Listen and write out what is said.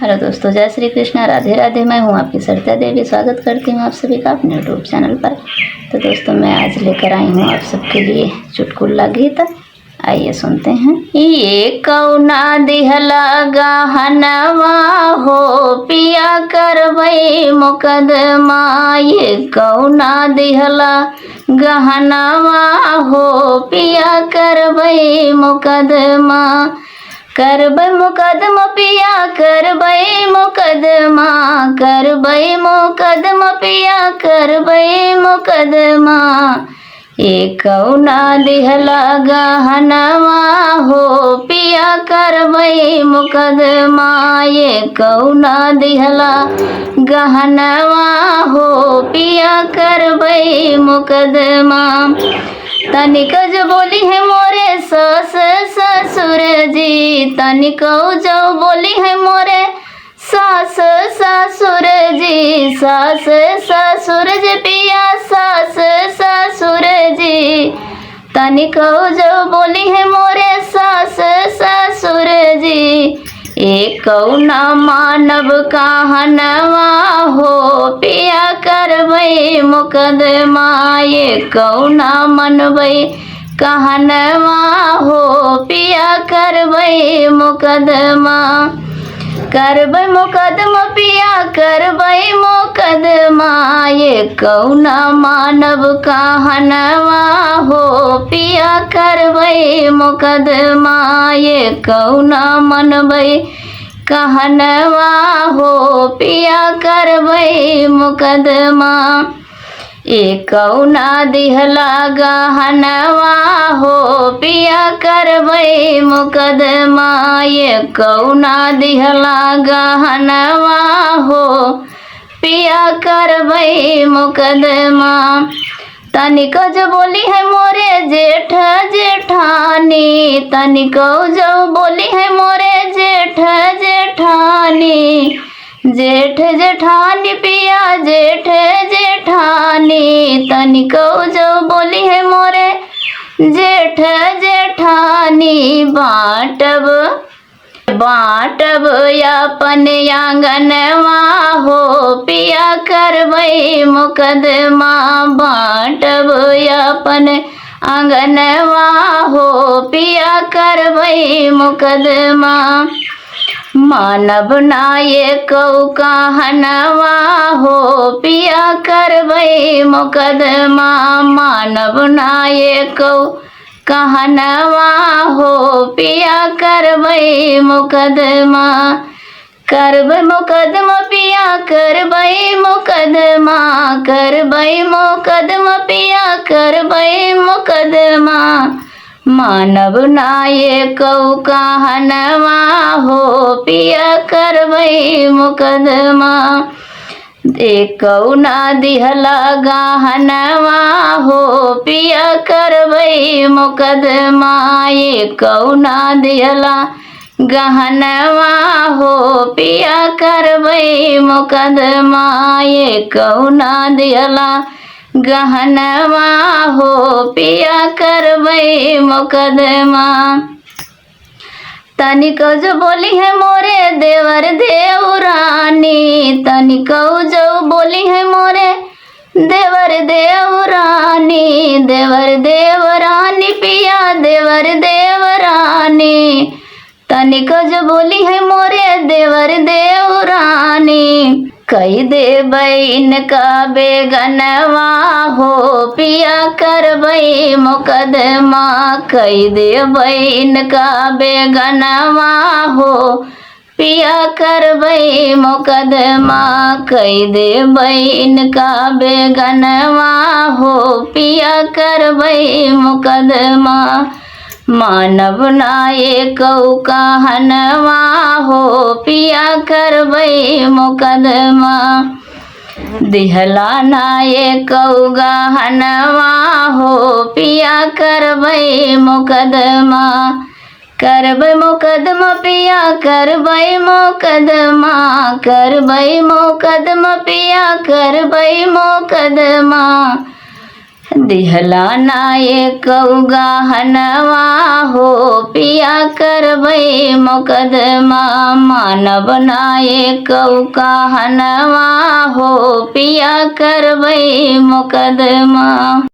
Hello दोस्तों, जय श्री कृष्णा, राधे राधे। मैं हूं आपकी सरिता देवी। स्वागत करती हूं आप सभी का अपने यूट्यूब चैनल पर। तो दोस्तों, मैं आज लेकर आई हूं आप सबके लिए चुटकुला गीत। आइए सुनते हैं। ये कौना दिहला गहनवा हो पिया करवई मुकदमा। ये कौना दिहला गहनवा हो पिया करवई मुकदमा। करबै मुकदमा पिया करबै मुकदमा। करबै मुकदमा पिया करबै मुकदमा। ये कौना दिहला गहनवा हो पिया करबै मुकदमा। ये कौना दिहला गहनवा हो पिया करबै मुकदमा। तनिक जो बोली है मोरे सास ससुर जी। तनिक जो बोली है मोरे सास ससुर जी। सास ससुर जी पिया सास ससुर जी। तनिक जो बोली है मोरे सास ससुर जी। एक कौना मानव कहनवा हो पिया करबै मुकदमा। ये कौना मनबै कहनवा हो पिया करबै मुकदमा। करबै मुकदमा पिया करबै मुकदमा। ये कौना मानव कहनवा हो पिया करबै मुकदमा। ये कौना मनबै कहनवा हो पिया करबै मुकदमा। ये कौना दिहला गहनवा हो पिया करबै मुकदमा। ये कौना दिहला गहनवा हो पिया करबै मुकदमा। तनिक जो बोली है मोरे जेठ जेठानी। तनिक जो बोली है मोरे जेठ जेठानी। जेठ जेठानी पिया जेठ जेठानी। तनिक जो बोली है मोरे जेठ जेठानी। बाटब बाटब अपन आंगनवा हो पिया करबै मुकदमा। बाटब अपन आंगनवा हो पिया करबै मुकदमा। मानव नायक कहनवा हो पिया करबै मुकदमा। मानव नायक कहनवा हो पिया करबै मुकदमा। करबै मुकदमा पिया करबै मुकदमा। करबै मुकदमा पिया करबै मुकदमा। मानव नायक कहनवा हो पिया करबै मुकदमा। ये कौना दिहला गहनवा हो पिया करबै मुकदमा। ये कौना दिहला गहनवा हो पिया करबै मुकदमा। ये कौना दिहला गहनवा हो पिया करबै मुकदमा। तनिक जो बोली है मोरे देवर देवरानी। तनिक जो बोली है मोरे देवर देवरानी। देवर देवरानी पिया देवर देवरानी। तनिक जो बोली है मोरे देवर देवरानी। कई देबै इनका बेगनवा हो पिया करबै मुकदमा। कई देबै इनका बेगनवा हो पिया करबै मुकदमा। कई देबै इनका बेगनवा हो पिया करबै मुकदमा। मानव नायक कहनवा हो पिया करबै मुकदमा। दिहला नायक गहनवा हो पिया करबै मुकदमा। करबै मुकदमा पिया करबै मुकदमा। करबै मुकदमा पिया करबै मुकदमा। दिहला नाये कौगा हनवा हो पिया करबै मुकदमा मानव नाये कौका हनवा हो पिया करबै मुकदमा।